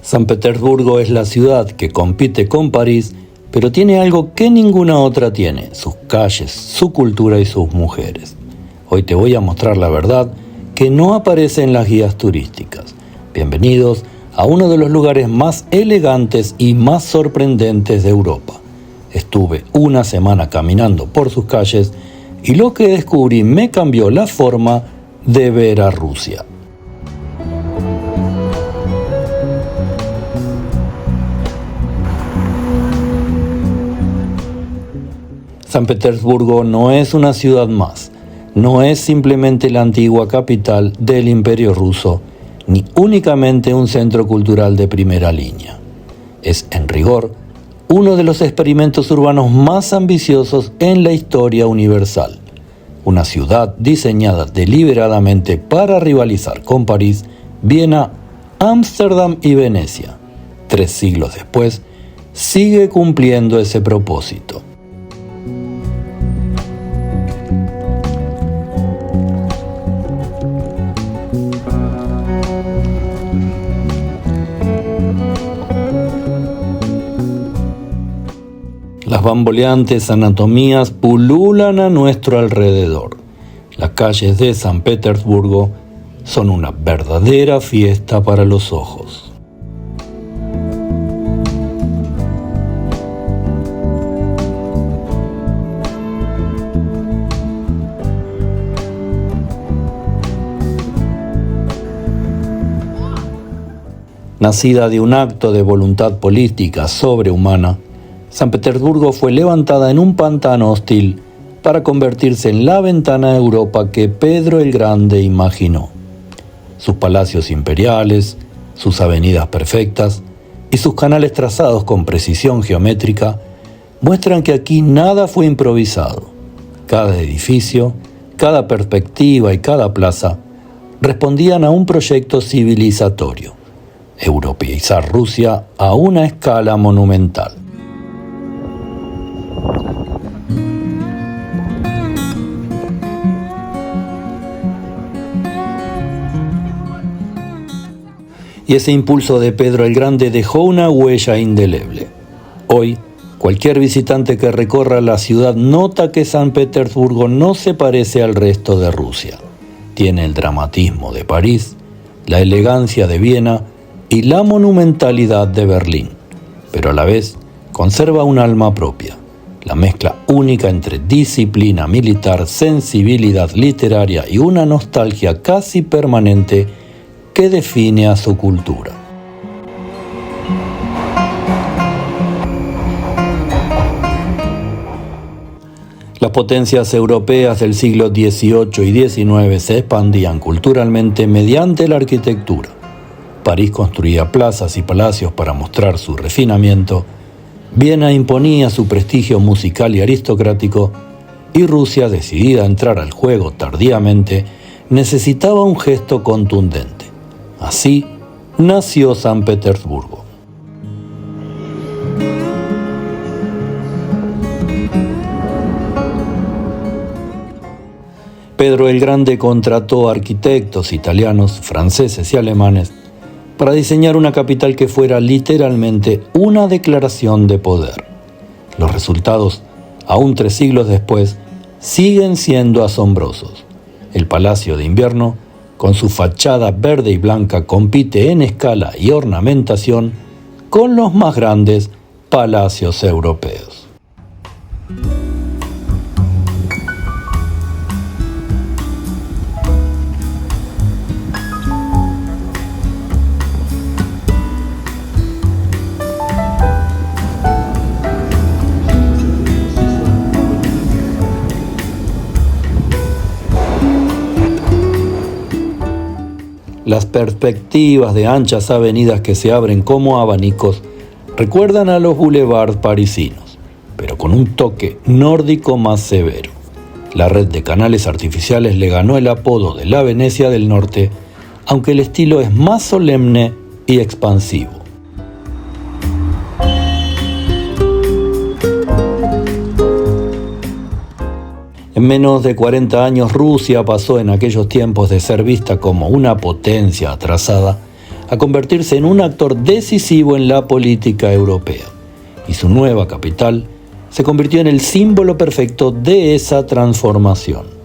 San Petersburgo es la ciudad que compite con París, pero tiene algo que ninguna otra tiene: sus calles, su cultura y sus mujeres. Hoy te voy a mostrar la verdad que no aparece en las guías turísticas. Bienvenidos a uno de los lugares más elegantes y más sorprendentes de Europa. Estuve una semana caminando por sus calles y lo que descubrí me cambió la forma de ver a Rusia. San Petersburgo no es una ciudad más, no es simplemente la antigua capital del Imperio Ruso, ni únicamente un centro cultural de primera línea. Es, en rigor, uno de los experimentos urbanos más ambiciosos en la historia universal. Una ciudad diseñada deliberadamente para rivalizar con París, Viena, Ámsterdam y Venecia. 3 siglos después, sigue cumpliendo ese propósito. Las bamboleantes anatomías pululan a nuestro alrededor. Las calles de San Petersburgo son una verdadera fiesta para los ojos. Nacida de un acto de voluntad política sobrehumana, San Petersburgo fue levantada en un pantano hostil para convertirse en la ventana a Europa que Pedro el Grande imaginó. Sus palacios imperiales, sus avenidas perfectas y sus canales trazados con precisión geométrica muestran que aquí nada fue improvisado. Cada edificio, cada perspectiva y cada plaza respondían a un proyecto civilizatorio: europeizar Rusia a una escala monumental. Y ese impulso de Pedro el Grande dejó una huella indeleble. Hoy, cualquier visitante que recorra la ciudad nota que San Petersburgo no se parece al resto de Rusia. Tiene el dramatismo de París, la elegancia de Viena y la monumentalidad de Berlín, pero a la vez conserva un alma propia, la mezcla única entre disciplina militar, sensibilidad literaria y una nostalgia casi permanente que define a su cultura. Las potencias europeas del siglo XVIII y XIX se expandían culturalmente mediante la arquitectura. París construía plazas y palacios para mostrar su refinamiento, Viena imponía su prestigio musical y aristocrático, y Rusia, decidida a entrar al juego tardíamente, necesitaba un gesto contundente. Así nació San Petersburgo. Pedro el Grande contrató arquitectos italianos, franceses y alemanes para diseñar una capital que fuera literalmente una declaración de poder. Los resultados, aún 3 siglos después, siguen siendo asombrosos. El Palacio de Invierno, con su fachada verde y blanca, compite en escala y ornamentación con los más grandes palacios europeos. Las perspectivas de anchas avenidas que se abren como abanicos recuerdan a los boulevards parisinos, pero con un toque nórdico más severo. La red de canales artificiales le ganó el apodo de la Venecia del Norte, aunque el estilo es más solemne y expansivo. En menos de 40 años Rusia pasó en aquellos tiempos de ser vista como una potencia atrasada a convertirse en un actor decisivo en la política europea. Y su nueva capital se convirtió en el símbolo perfecto de esa transformación.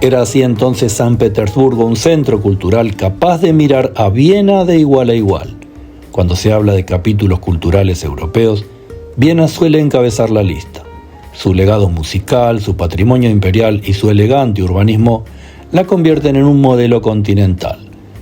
Era así entonces San Petersburgo un centro cultural capaz de mirar a Viena de igual a igual. Cuando se habla de capítulos culturales europeos, Viena suele encabezar la lista. Su legado musical, su patrimonio imperial y su elegante urbanismo la convierten en un modelo continental.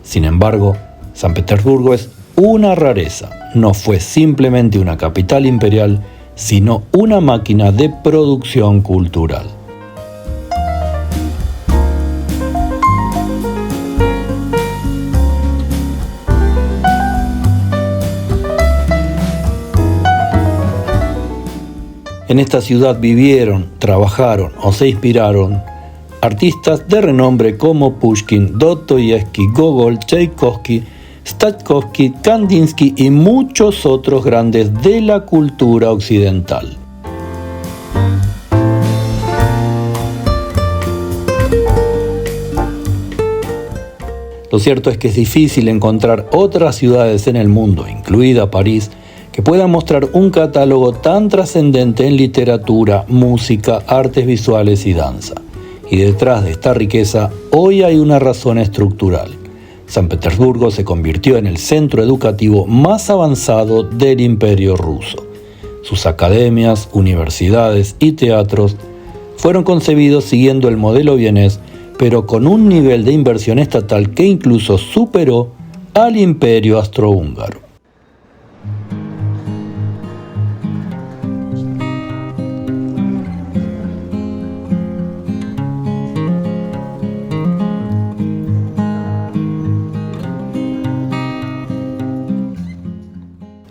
Sin embargo, San Petersburgo es una rareza. No fue simplemente una capital imperial, sino una máquina de producción cultural. En esta ciudad vivieron, trabajaron o se inspiraron artistas de renombre como Pushkin, Dostoyevsky, Gogol, Tchaikovsky, Statkowski, Kandinsky y muchos otros grandes de la cultura occidental. Lo cierto es que es difícil encontrar otras ciudades en el mundo, incluida París, que puedan mostrar un catálogo tan trascendente en literatura, música, artes visuales y danza. Y detrás de esta riqueza, hoy hay una razón estructural. San Petersburgo se convirtió en el centro educativo más avanzado del Imperio ruso. Sus academias, universidades y teatros fueron concebidos siguiendo el modelo vienés, pero con un nivel de inversión estatal que incluso superó al Imperio austrohúngaro.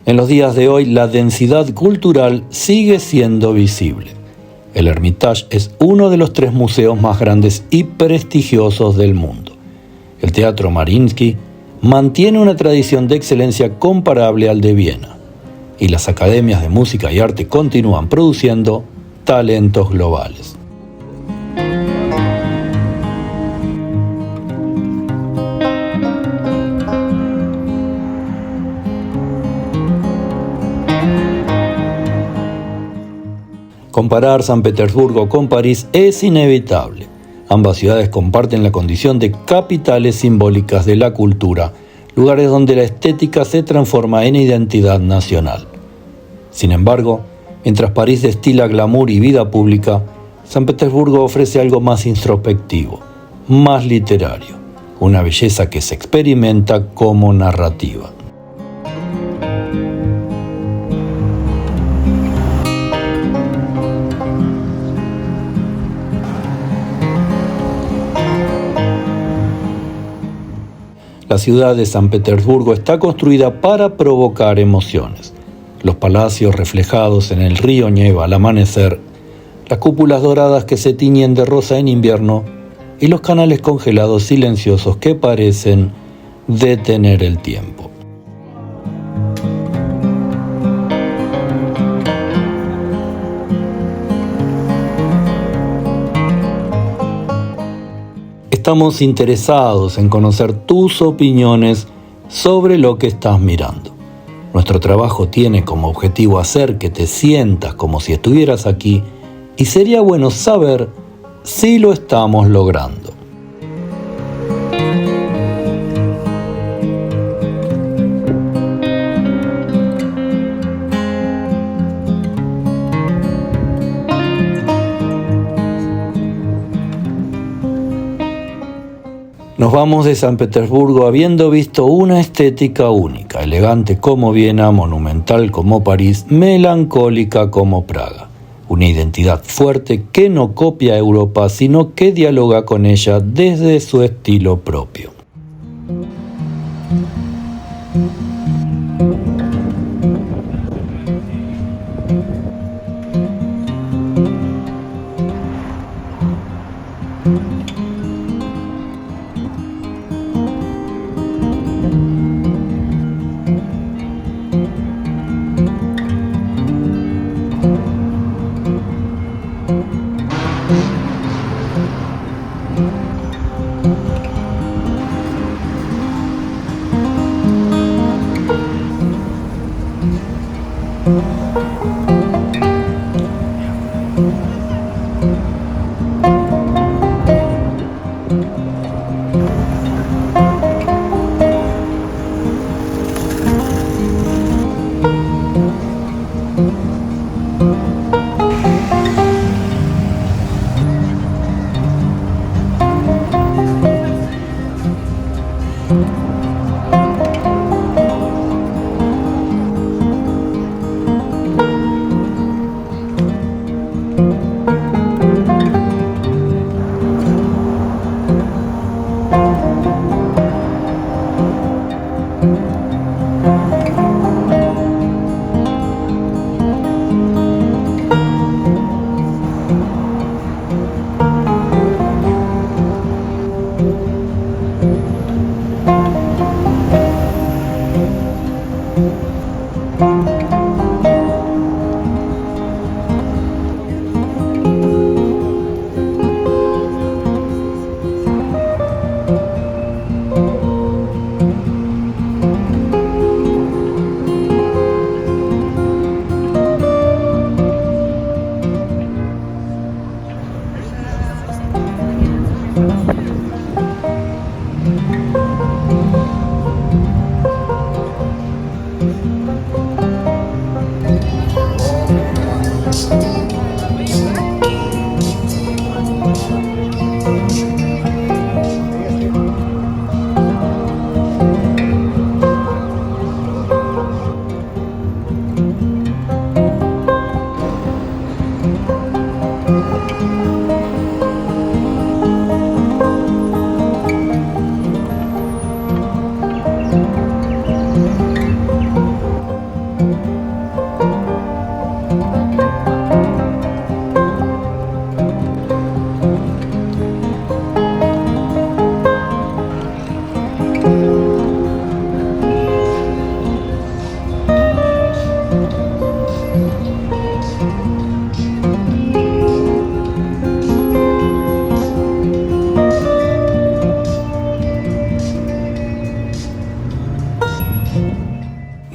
En los días de hoy, la densidad cultural sigue siendo visible. El Hermitage es uno de los 3 museos más grandes y prestigiosos del mundo. El Teatro Mariinsky mantiene una tradición de excelencia comparable al de Viena. Y las academias de música y arte continúan produciendo talentos globales. Comparar San Petersburgo con París es inevitable. Ambas ciudades comparten la condición de capitales simbólicas de la cultura, lugares donde la estética se transforma en identidad nacional. Sin embargo, mientras París destila glamour y vida pública, San Petersburgo ofrece algo más introspectivo, más literario, una belleza que se experimenta como narrativa. La ciudad de San Petersburgo está construida para provocar emociones. Los palacios reflejados en el río Neva al amanecer, las cúpulas doradas que se tiñen de rosa en invierno y los canales congelados silenciosos que parecen detener el tiempo. Estamos interesados en conocer tus opiniones sobre lo que estás mirando. Nuestro trabajo tiene como objetivo hacer que te sientas como si estuvieras aquí y sería bueno saber si lo estamos logrando. Nos vamos de San Petersburgo habiendo visto una estética única, elegante como Viena, monumental como París, melancólica como Praga. Una identidad fuerte que no copia a Europa, sino que dialoga con ella desde su estilo propio.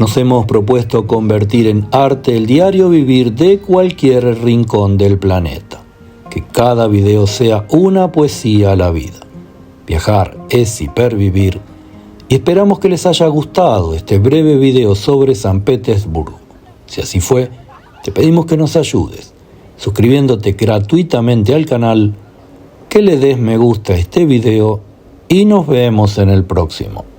Nos hemos propuesto convertir en arte el diario vivir de cualquier rincón del planeta. Que cada video sea una poesía a la vida. Viajar es hipervivir y esperamos que les haya gustado este breve video sobre San Petersburgo. Si así fue, te pedimos que nos ayudes, suscribiéndote gratuitamente al canal, que le des me gusta a este video y nos vemos en el próximo.